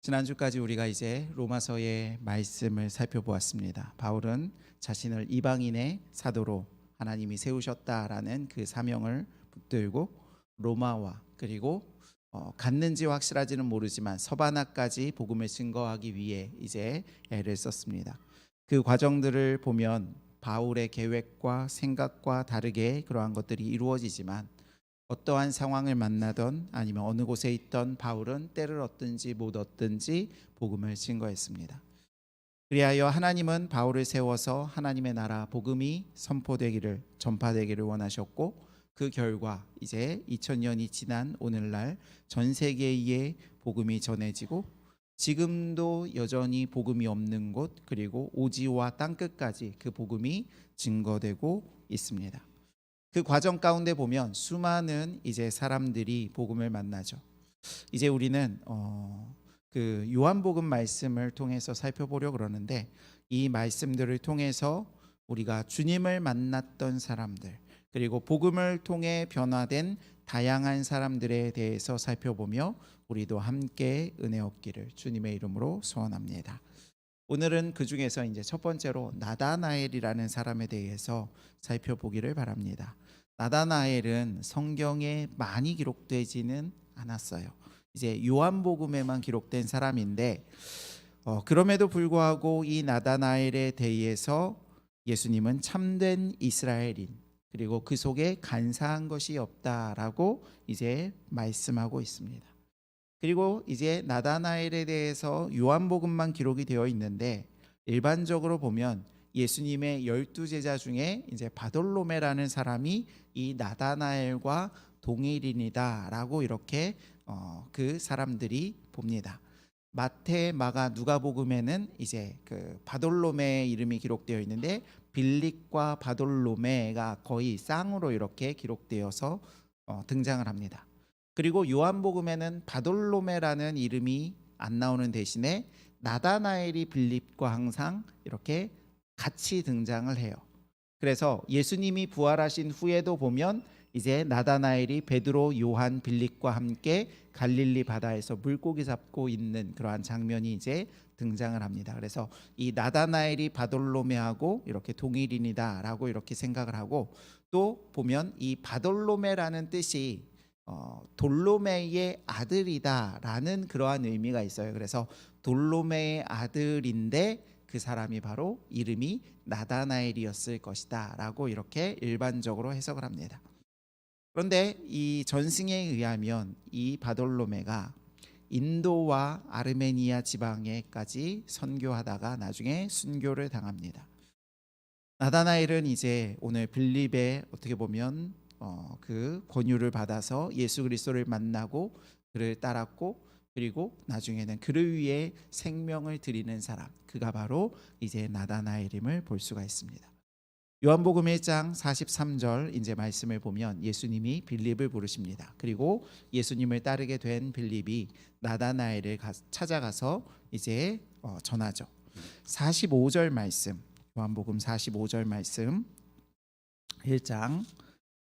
지난주까지 우리가 이제 로마서의 말씀을 살펴보았습니다. 바울은 자신을 이방인의 사도로 하나님이 세우셨다라는 그 사명을 붙들고 로마와 그리고 갔는지 확실하지는 모르지만 서바나까지 복음을 증거하기 위해 이제 애를 썼습니다. 그 과정들을 보면 바울의 계획과 생각과 다르게 그러한 것들이 이루어지지만 어떠한 상황을 만나던 아니면 어느 곳에 있던 바울은 때를 얻든지 못 얻든지 복음을 증거했습니다. 그리하여 하나님은 바울을 세워서 하나님의 나라 복음이 선포되기를 전파되기를 원하셨고 그 결과 이제 2000년이 지난 오늘날 전 세계에 복음이 전해지고 지금도 여전히 복음이 없는 곳 그리고 오지와 땅끝까지 그 복음이 증거되고 있습니다. 그 과정 가운데 보면 수많은 이제 사람들이 복음을 만나죠. 이제 우리는 그 요한복음 말씀을 통해서 살펴보려 그러는데 이 말씀들을 통해서 우리가 주님을 만났던 사람들 그리고 복음을 통해 변화된 다양한 사람들에 대해서 살펴보며 우리도 함께 은혜 얻기를 주님의 이름으로 소원합니다. 오늘은 그 중에서 이제 첫 번째로 나다나엘이라는 사람에 대해서 살펴보기를 바랍니다. 나다나엘은 성경에 많이 기록되지는 않았어요. 이제 요한복음에만 기록된 사람인데 그럼에도 불구하고 이 나다나엘에 대해서 예수님은 참된 이스라엘인 그리고 그 속에 간사한 것이 없다라고 이제 말씀하고 있습니다. 그리고 이제 나다나엘에 대해서 요한복음만 기록이 되어 있는데 일반적으로 보면 예수님의 12제자 중에 이제 바돌로메라는 사람이 이 나다나엘과 동일인이다라고 이렇게 그 사람들이 봅니다. 마태, 마가, 누가복음에는 이제 그 바돌로메의 이름이 기록되어 있는데 빌립과 바돌로메가 거의 쌍으로 이렇게 기록되어서 등장을 합니다. 그리고 요한복음에는 바돌로메라는 이름이 안 나오는 대신에 나다나엘이 빌립과 항상 이렇게 같이 등장을 해요. 그래서 예수님이 부활하신 후에도 보면 이제 나다나엘이 베드로, 요한, 빌립과 함께 갈릴리 바다에서 물고기 잡고 있는 그러한 장면이 이제 등장을 합니다. 그래서 이 나다나엘이 바돌로메하고 이렇게 동일인이다라고 이렇게 생각을 하고 또 보면 이 바돌로메라는 뜻이 돌로메의 아들이다라는 그러한 의미가 있어요. 그래서 돌로메의 아들인데 그 사람이 바로 이름이 나다나엘이었을 것이다 라고 이렇게 일반적으로 해석을 합니다. 그런데 이 전승에 의하면 이 바돌로메가 인도와 아르메니아 지방에까지 선교하다가 나중에 순교를 당합니다. 나다나엘은 이제 오늘 빌립의 어떻게 보면 그 권유를 받아서 예수 그리스도를 만나고 그를 따랐고 그리고 나중에는 그를 위해 생명을 드리는 사람 그가 바로 이제 나다나엘임을 볼 수가 있습니다. 요한복음 1장 43절 이제 말씀을 보면 예수님이 빌립을 부르십니다. 그리고 예수님을 따르게 된 빌립이 나다나엘을 찾아가서 이제 전하죠. 45절 말씀 요한복음 45절 말씀 1장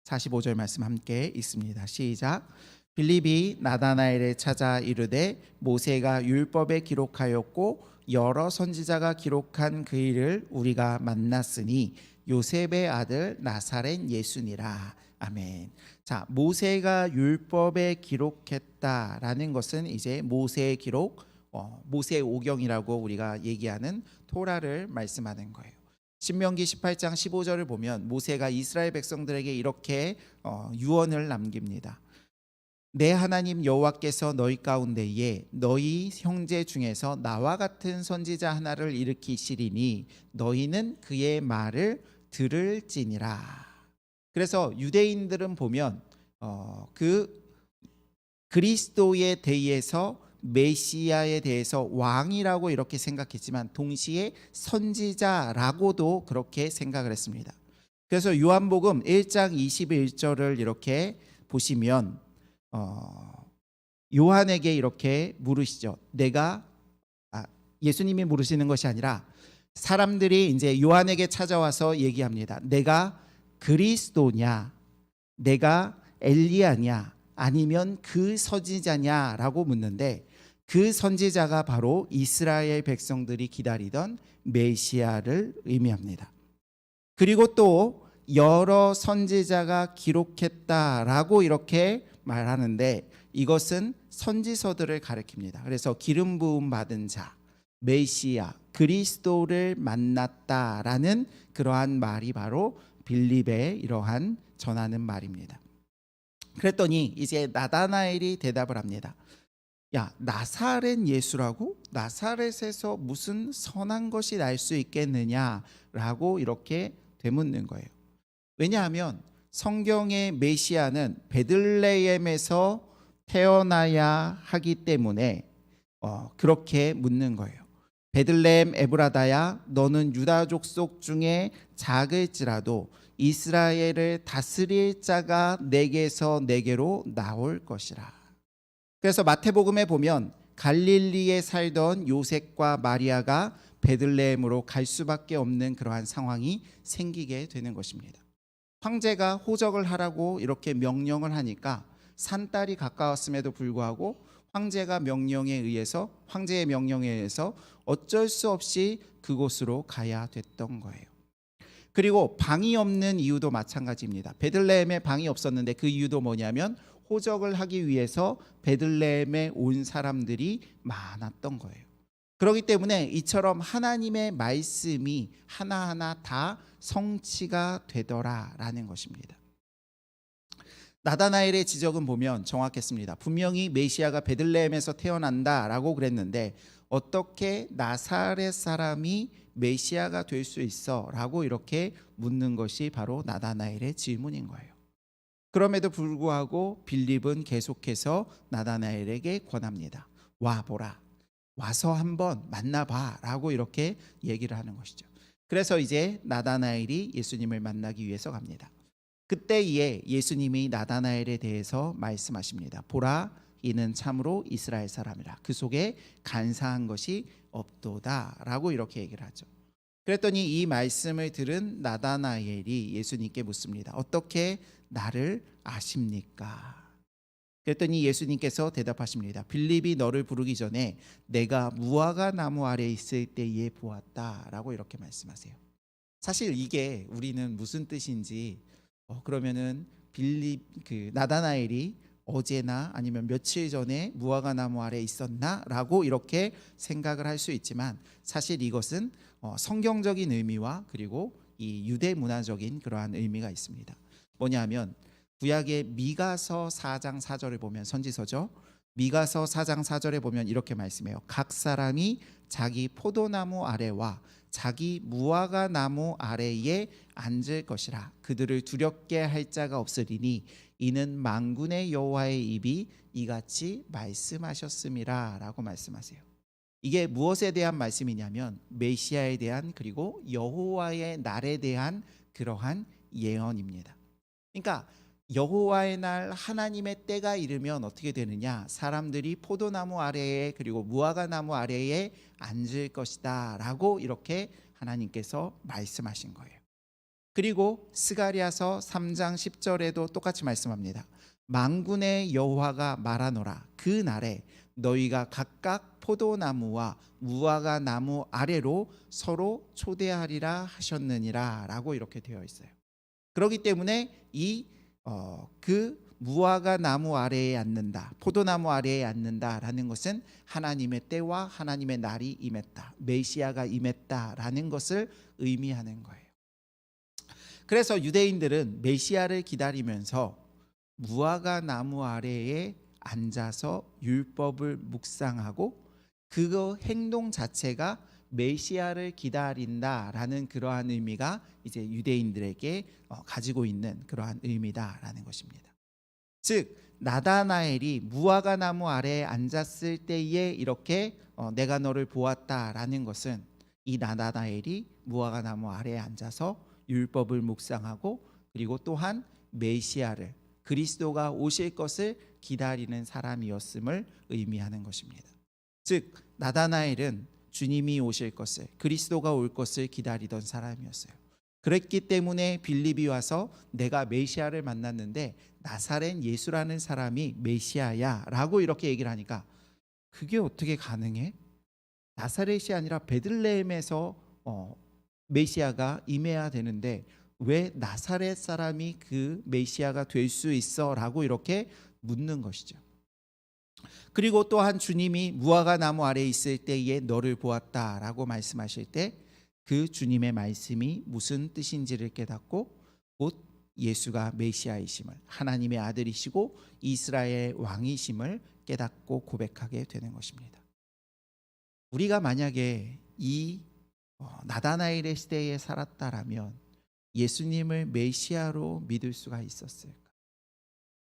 45절 말씀 함께 읽습니다. 시작. 빌립이 나다나엘을 찾아 이르되 모세가 율법에 기록하였고 여러 선지자가 기록한 그 일을 우리가 만났으니 요셉의 아들 나사렛 예수니라. 아멘. 자, 모세가 율법에 기록했다라는 것은 이제 모세의 기록, 모세의 오경이라고 우리가 얘기하는 토라를 말씀하는 거예요. 신명기 18장 15절을 보면 모세가 이스라엘 백성들에게 이렇게 유언을 남깁니다. 내 하나님 여호와께서 너희 가운데에 너희 형제 중에서 나와 같은 선지자 하나를 일으키시리니 너희는 그의 말을 들을지니라. 그래서 유대인들은 보면 그 그리스도에 대해서 메시아에 대해서 왕이라고 이렇게 생각했지만 동시에 선지자라고도 그렇게 생각을 했습니다. 그래서 요한복음 1장 21절을 이렇게 보시면 요한에게 이렇게 물으시죠. 예수님이 물으시는 것이 아니라 사람들이 이제 요한에게 찾아와서 얘기합니다. 내가 그리스도냐, 내가 엘리야냐, 아니면 그 선지자냐라고 묻는데 그 선지자가 바로 이스라엘 백성들이 기다리던 메시아를 의미합니다. 그리고 또 여러 선지자가 기록했다라고 이렇게 말하는데 이것은 선지서들을 가리킵니다. 그래서 기름 부음 받은 자, 메시아, 그리스도를 만났다라는 그러한 말이 바로 빌립의 이러한 전하는 말입니다. 그랬더니 이제 나다나엘이 대답을 합니다. 야, 나사렛 예수라고? 나사렛에서 무슨 선한 것이 날 수 있겠느냐라고 이렇게 되묻는 거예요. 왜냐하면 성경의 메시아는 베들레헴에서 태어나야 하기 때문에 그렇게 묻는 거예요. 베들레헴 에브라다야, 너는 유다 족속 중에 작을지라도 이스라엘을 다스릴 자가 내게서 내게로 나올 것이라. 그래서 마태복음에 보면 갈릴리에 살던 요셉과 마리아가 베들레헴으로 갈 수밖에 없는 그러한 상황이 생기게 되는 것입니다. 황제가 호적을 하라고 이렇게 명령을 하니까 산딸이 가까웠음에도 불구하고 황제의 명령에 의해서 어쩔 수 없이 그곳으로 가야 됐던 거예요. 그리고 방이 없는 이유도 마찬가지입니다. 베들레헴에 방이 없었는데 그 이유도 뭐냐면 호적을 하기 위해서 베들레헴에 온 사람들이 많았던 거예요. 그렇기 때문에 이처럼 하나님의 말씀이 하나하나 다 성취가 되더라라는 것입니다. 나다나엘의 지적은 보면 정확했습니다. 분명히 메시아가 베들레헴에서 태어난다라고 그랬는데 어떻게 나사렛 사람이 메시아가 될 수 있어? 라고 이렇게 묻는 것이 바로 나다나엘의 질문인 거예요. 그럼에도 불구하고 빌립은 계속해서 나다나엘에게 권합니다. 와 보라. 와서 한번 만나봐 라고 이렇게 얘기를 하는 것이죠. 그래서 이제 나다나엘이 예수님을 만나기 위해서 갑니다. 그때에 예수님이 나다나엘에 대해서 말씀하십니다. 보라, 이는 참으로 이스라엘 사람이라. 그 속에 간사한 것이 없도다 라고 이렇게 얘기를 하죠. 그랬더니 이 말씀을 들은 나다나엘이 예수님께 묻습니다. 어떻게 나를 아십니까? 그랬더니 예수님께서 대답하십니다. 빌립이 너를 부르기 전에 내가 무화과 나무 아래 있을 때에 보았다 라고 이렇게 말씀하세요. 사실 이게 우리는 무슨 뜻인지 그러면은 나다나엘이 어제나 아니면 며칠 전에 무화과 나무 아래 있었나? 라고 이렇게 생각을 할 수 있지만 사실 이것은 성경적인 의미와 그리고 이 유대 문화적인 그러한 의미가 있습니다. 뭐냐면 구약의 미가서 4장 4절을 보면 선지서죠. 미가서 4장 4절에 보면 이렇게 말씀해요. 각 사람이 자기 포도나무 아래와 자기 무화과 나무 아래에 앉을 것이라. 그들을 두렵게 할 자가 없으리니 이는 만군의 여호와의 입이 이같이 말씀하셨음이라 라고 말씀하세요. 이게 무엇에 대한 말씀이냐면 메시아에 대한 그리고 여호와의 날에 대한 그러한 예언입니다. 그러니까 여호와의 날 하나님의 때가 이르면 어떻게 되느냐? 사람들이 포도나무 아래에 그리고 무화과 나무 아래에 앉을 것이다 라고 이렇게 하나님께서 말씀하신 거예요. 그리고 스가랴서 3장 10절에도 똑같이 말씀합니다. 만군의 여호와가 말하노라. 그 날에 너희가 각각 포도나무와 무화과 나무 아래로 서로 초대하리라 하셨느니라 라고 이렇게 되어 있어요. 그렇기 때문에 그 무화과 나무 아래에 앉는다, 포도나무 아래에 앉는다라는 것은 하나님의 때와 하나님의 날이 임했다, 메시아가 임했다라는 것을 의미하는 거예요. 그래서 유대인들은 메시아를 기다리면서 무화과 나무 아래에 앉아서 율법을 묵상하고 그 행동 자체가 메시아를 기다린다라는 그러한 의미가 이제 유대인들에게 가지고 있는 그러한 의미다라는 것입니다. 즉 나다나엘이 무화과 나무 아래에 앉았을 때에 이렇게 내가 너를 보았다라는 것은 이 나다나엘이 무화과 나무 아래에 앉아서 율법을 묵상하고 그리고 또한 메시아를 그리스도가 오실 것을 기다리는 사람이었음을 의미하는 것입니다. 즉 나다나엘은 주님이 오실 것을 그리스도가 올 것을 기다리던 사람이었어요. 그랬기 때문에 빌립이 와서 내가 메시아를 만났는데 나사렛 예수라는 사람이 메시아야 라고 이렇게 얘기를 하니까 그게 어떻게 가능해? 나사렛이 아니라 베들레헴에서 메시아가 임해야 되는데 왜 나사렛 사람이 그 메시아가 될 수 있어라고 이렇게 묻는 것이죠. 그리고 또한 주님이 무화과 나무 아래에 있을 때에 너를 보았다라고 말씀하실 때 그 주님의 말씀이 무슨 뜻인지를 깨닫고 곧 예수가 메시아이심을, 하나님의 아들이시고 이스라엘 왕이심을 깨닫고 고백하게 되는 것입니다. 우리가 만약에 이 나다나엘의 시대에 살았다라면 예수님을 메시아로 믿을 수가 있었을까?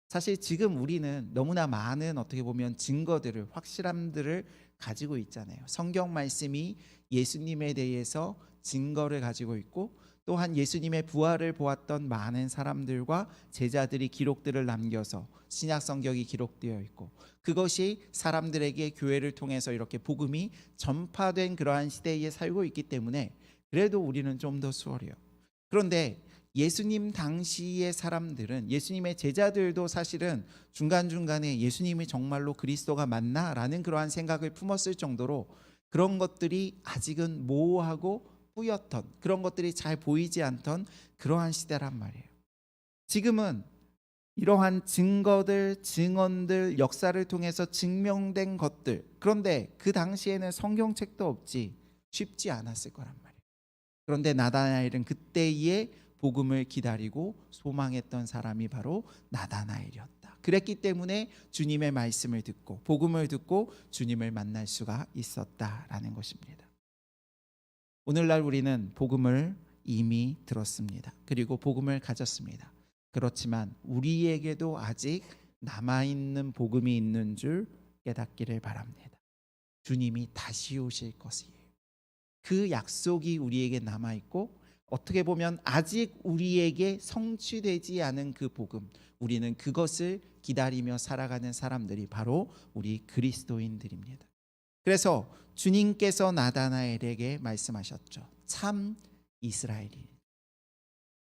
사실 지금 우리는 너무나 많은 어떻게 보면 증거들을, 확실함들을 가지고 있잖아요. 성경 말씀이 예수님에 대해서 증거를 가지고 있고 또한 예수님의 부활을 보았던 많은 사람들과 제자들이 기록들을 남겨서 신약 성경이 기록되어 있고 그것이 사람들에게 교회를 통해서 이렇게 복음이 전파된 그러한 시대에 살고 있기 때문에 그래도 우리는 좀 더 수월해요. 그런데 예수님 당시의 사람들은, 예수님의 제자들도 사실은 중간중간에 예수님이 정말로 그리스도가 맞나라는 그러한 생각을 품었을 정도로 그런 것들이 아직은 모호하고 뿌옇던, 그런 것들이 잘 보이지 않던 그러한 시대란 말이에요. 지금은 이러한 증거들, 증언들, 역사를 통해서 증명된 것들, 그런데 그 당시에는 성경책도 없지 쉽지 않았을 거란 말이에요. 그런데 나다나엘은 그때의 복음을 기다리고 소망했던 사람이 바로 나다나엘이었다. 그랬기 때문에 주님의 말씀을 듣고 복음을 듣고 주님을 만날 수가 있었다라는 것입니다. 오늘날 우리는 복음을 이미 들었습니다. 그리고 복음을 가졌습니다. 그렇지만 우리에게도 아직 남아있는 복음이 있는 줄 깨닫기를 바랍니다. 주님이 다시 오실 것이에요. 그 약속이 우리에게 남아있고 어떻게 보면 아직 우리에게 성취되지 않은 그 복음, 우리는 그것을 기다리며 살아가는 사람들이 바로 우리 그리스도인들입니다. 그래서 주님께서 나다나엘에게 말씀하셨죠. 참 이스라엘인.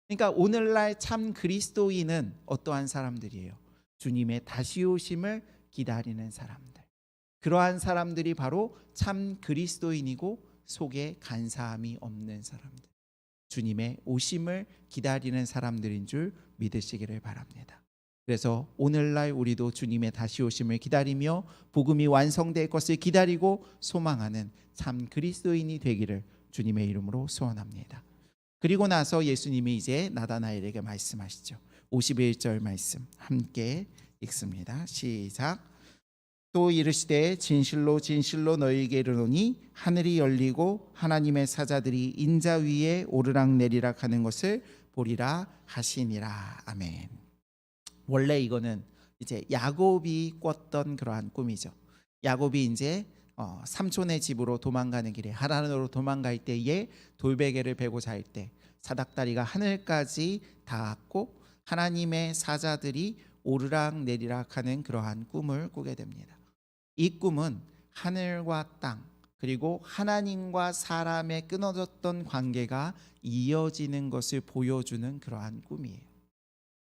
그러니까 오늘날 참 그리스도인은 어떠한 사람들이에요? 주님의 다시 오심을 기다리는 사람들. 그러한 사람들이 바로 참 그리스도인이고 속에 간사함이 없는 사람들. 주님의 오심을 기다리는 사람들인 줄 믿으시기를 바랍니다. 그래서 오늘날 우리도 주님의 다시 오심을 기다리며 복음이 완성될 것을 기다리고 소망하는 참 그리스도인이 되기를 주님의 이름으로 소원합니다. 그리고 나서 예수님이 이제 나다나엘에게 말씀하시죠. 51절 말씀 함께 읽습니다. 시작. 또 이르시되 진실로 진실로 너희에게 이르노니 하늘이 열리고 하나님의 사자들이 인자 위에 오르락내리락 하는 것을 보리라 하시니라. 아멘. 원래 이거는 이제 야곱이 꿨던 그러한 꿈이죠. 야곱이 이제 삼촌의 집으로 도망가는 길에 하란으로 도망갈 때에 돌베개를 베고 잘 때 사닥다리가 하늘까지 닿았고 하나님의 사자들이 오르락내리락 하는 그러한 꿈을 꾸게 됩니다. 이 꿈은 하늘과 땅 그리고 하나님과 사람의 끊어졌던 관계가 이어지는 것을 보여주는 그러한 꿈이에요.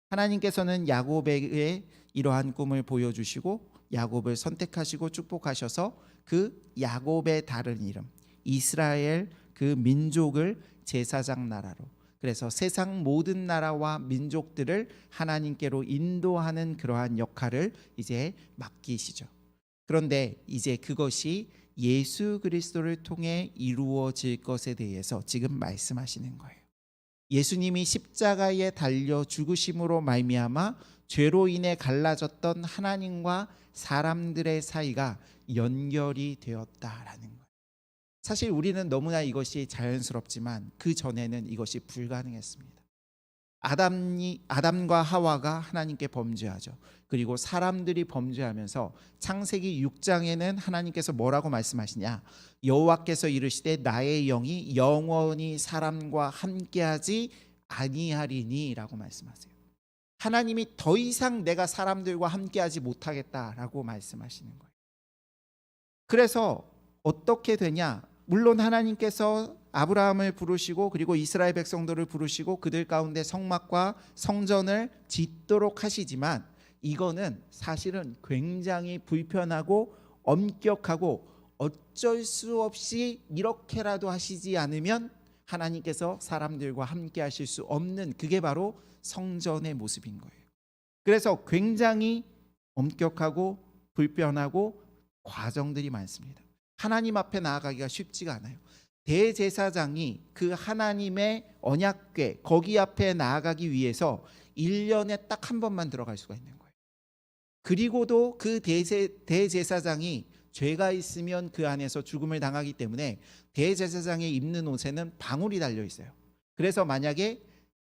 하나님께서는 야곱에게 이러한 꿈을 보여주시고 야곱을 선택하시고 축복하셔서 그 야곱의 다른 이름 이스라엘 그 민족을 제사장 나라로, 그래서 세상 모든 나라와 민족들을 하나님께로 인도하는 그러한 역할을 이제 맡기시죠. 그런데 이제 그것이 예수 그리스도를 통해 이루어질 것에 대해서 지금 말씀하시는 거예요. 예수님이 십자가에 달려 죽으심으로 말미암아 죄로 인해 갈라졌던 하나님과 사람들의 사이가 연결이 되었다라는 거예요. 사실 우리는 너무나 이것이 자연스럽지만 그 전에는 이것이 불가능했습니다. 아담과 하와가 하나님께 범죄하죠. 그리고 사람들이 범죄하면서 창세기 6장에는 하나님께서 뭐라고 말씀하시냐? 여호와께서 이르시되 나의 영이 영원히 사람과 함께하지 아니하리니라고 말씀하세요. 하나님이 더 이상 내가 사람들과 함께하지 못하겠다라고 말씀하시는 거예요. 그래서 어떻게 되냐? 물론 하나님께서 아브라함을 부르시고 그리고 이스라엘 백성들을 부르시고 그들 가운데 성막과 성전을 짓도록 하시지만 이거는 사실은 굉장히 불편하고 엄격하고 어쩔 수 없이 이렇게라도 하시지 않으면 하나님께서 사람들과 함께 하실 수 없는, 그게 바로 성전의 모습인 거예요. 그래서 굉장히 엄격하고 불편하고 과정들이 많습니다. 하나님 앞에 나아가기가 쉽지가 않아요. 대제사장이 그 하나님의 언약궤 거기 앞에 나아가기 위해서 1년에 딱 한 번만 들어갈 수가 있는 거예요. 그리고도 그 대제사장이 죄가 있으면 그 안에서 죽음을 당하기 때문에 대제사장이 입는 옷에는 방울이 달려 있어요. 그래서 만약에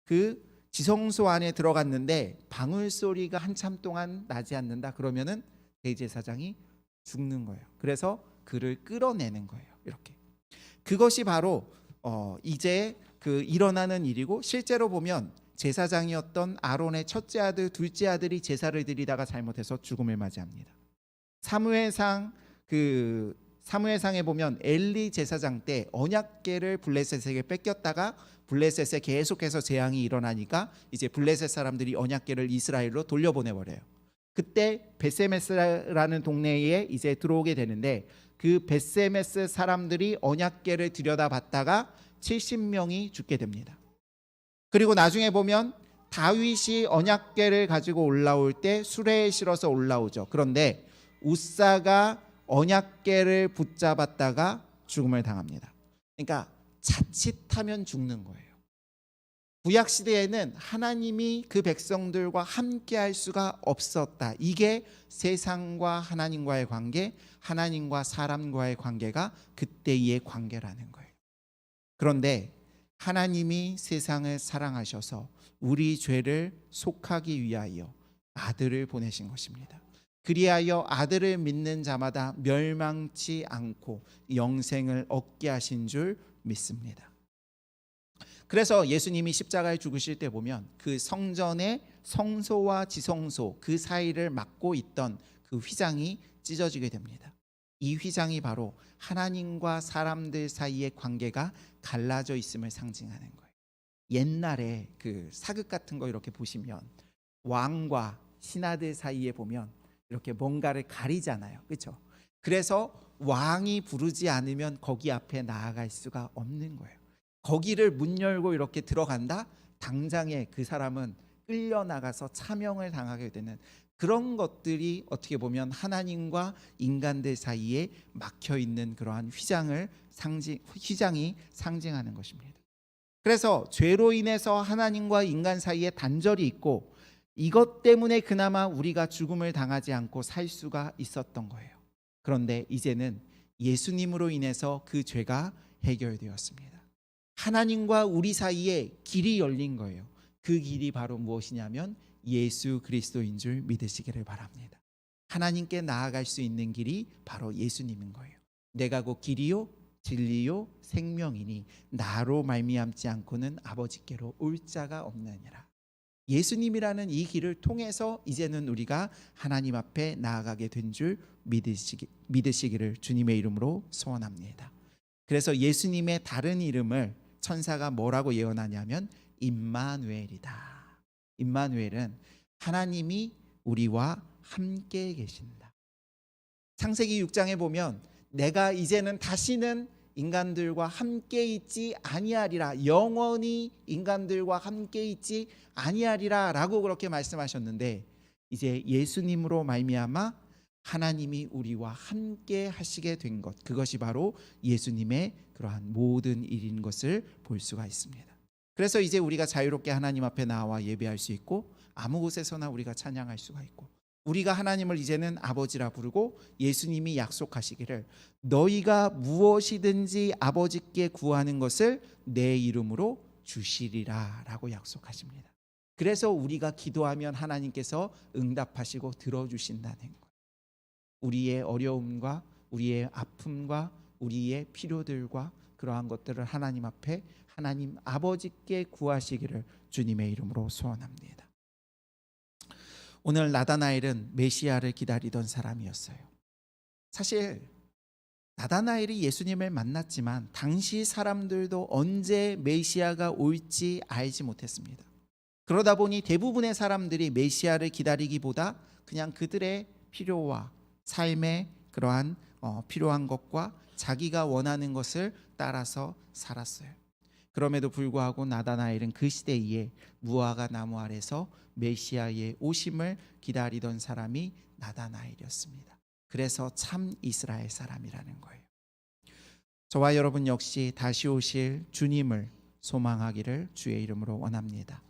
그 지성소 안에 들어갔는데 방울 소리가 한참 동안 나지 않는다 그러면은 대제사장이 죽는 거예요. 그래서 그를 끌어내는 거예요. 이렇게. 그것이 바로 이제 그 일어나는 일이고, 실제로 보면 제사장이었던 아론의 첫째 아들, 둘째 아들이 제사를 드리다가 잘못해서 죽음을 맞이합니다. 사무엘상에 보면 엘리 제사장 때 언약궤를 블레셋에게 뺏겼다가 블레셋에 계속해서 재앙이 일어나니까 이제 블레셋 사람들이 언약궤를 이스라엘로 돌려보내버려요. 그때 벳세메스라는 동네에 이제 들어오게 되는데, 그 벳세메스 사람들이 언약궤를 들여다봤다가 70명이 죽게 됩니다. 그리고 나중에 보면 다윗이 언약궤를 가지고 올라올 때 수레에 실어서 올라오죠. 그런데 우사가 언약궤를 붙잡았다가 죽음을 당합니다. 그러니까 자칫하면 죽는 거예요. 구약 시대에는 하나님이 그 백성들과 함께 할 수가 없었다. 이게 세상과 하나님과의 관계, 하나님과 사람과의 관계가 그때의 관계라는 거예요. 그런데 하나님이 세상을 사랑하셔서 우리 죄를 속하기 위하여 아들을 보내신 것입니다. 그리하여 아들을 믿는 자마다 멸망치 않고 영생을 얻게 하신 줄 믿습니다. 그래서 예수님이 십자가에 죽으실 때 보면 그 성전의 성소와 지성소 그 사이를 막고 있던 그 휘장이 찢어지게 됩니다. 이 휘장이 바로 하나님과 사람들 사이의 관계가 갈라져 있음을 상징하는 거예요. 옛날에 그 사극 같은 거 이렇게 보시면 왕과 신하들 사이에 보면 이렇게 뭔가를 가리잖아요. 그렇죠? 그래서 왕이 부르지 않으면 거기 앞에 나아갈 수가 없는 거예요. 거기를 문 열고 이렇게 들어간다? 당장에 그 사람은 끌려나가서 차명을 당하게 되는 그런 것들이 어떻게 보면 하나님과 인간들 사이에 막혀있는 그러한 휘장이 상징하는 것입니다. 그래서 죄로 인해서 하나님과 인간 사이에 단절이 있고, 이것 때문에 그나마 우리가 죽음을 당하지 않고 살 수가 있었던 거예요. 그런데 이제는 예수님으로 인해서 그 죄가 해결되었습니다. 하나님과 우리 사이에 길이 열린 거예요. 그 길이 바로 무엇이냐면 예수 그리스도인 줄 믿으시기를 바랍니다. 하나님께 나아갈 수 있는 길이 바로 예수님인 거예요. 내가 곧 길이요 진리요 생명이니 나로 말미암지 않고는 아버지께로 올 자가 없느니라. 예수님이라는 이 길을 통해서 이제는 우리가 하나님 앞에 나아가게 된 줄 믿으시기를 주님의 이름으로 소원합니다. 그래서 예수님의 다른 이름을 천사가 뭐라고 예언하냐면 임마누엘이다. 임마누엘은 하나님이 우리와 함께 계신다. 창세기 6장에 보면 내가 이제는 다시는 인간들과 함께 있지 아니하리라, 영원히 인간들과 함께 있지 아니하리라 라고 그렇게 말씀하셨는데, 이제 예수님으로 말미암아 하나님이 우리와 함께 하시게 된 것, 그것이 바로 예수님의 그러한 모든 일인 것을 볼 수가 있습니다. 그래서 이제 우리가 자유롭게 하나님 앞에 나와 예배할 수 있고, 아무 곳에서나 우리가 찬양할 수가 있고, 우리가 하나님을 이제는 아버지라 부르고, 예수님이 약속하시기를 너희가 무엇이든지 아버지께 구하는 것을 내 이름으로 주시리라 라고 약속하십니다. 그래서 우리가 기도하면 하나님께서 응답하시고 들어주신다는 거예요. 우리의 어려움과 우리의 아픔과 우리의 필요들과 그러한 것들을 하나님 앞에 하나님 아버지께 구하시기를 주님의 이름으로 소원합니다. 오늘 나다나엘은 메시아를 기다리던 사람이었어요. 사실 나다나엘이 예수님을 만났지만 당시 사람들도 언제 메시아가 올지 알지 못했습니다. 그러다 보니 대부분의 사람들이 메시아를 기다리기보다 그냥 그들의 필요와 삶의 그러한 필요한 것과 자기가 원하는 것을 따라서 살았어요. 그럼에도 불구하고 나다나엘은 그 시대에 무화과 나무 아래서 메시아의 오심을 기다리던 사람이 나다나엘이었습니다. 그래서 참 이스라엘 사람이라는 거예요. 저와 여러분 역시 다시 오실 주님을 소망하기를 주의 이름으로 원합니다.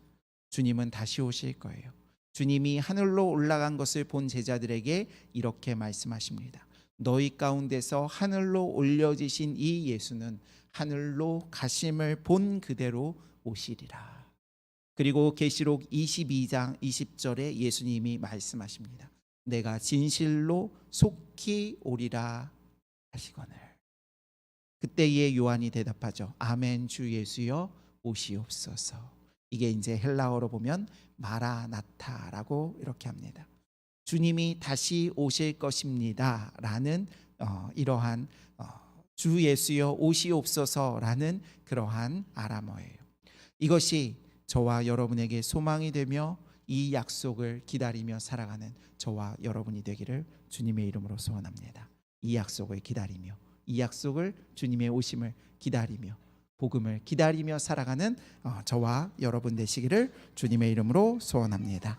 주님은 다시 오실 거예요. 주님이 하늘로 올라간 것을 본 제자들에게 이렇게 말씀하십니다. 너희 가운데서 하늘로 올려지신 이 예수는 하늘로 가심을 본 그대로 오시리라. 그리고 계시록 22장 20절에 예수님이 말씀하십니다. 내가 진실로 속히 오리라 하시거늘. 그때에 요한이 대답하죠. 아멘 주 예수여 오시옵소서. 이게 이제 헬라어로 보면 마라나타라고 이렇게 합니다. 주님이 다시 오실 것입니다 라는 이러한 주 예수여 오시옵소서라는 그러한 아람어예요. 이것이 저와 여러분에게 소망이 되며 이 약속을 기다리며 살아가는 저와 여러분이 되기를 주님의 이름으로 소원합니다. 이 약속을 기다리며 이 약속을 주님의 오심을 기다리며 복음을 기다리며 살아가는 저와 여러분 되시기를 주님의 이름으로 소원합니다.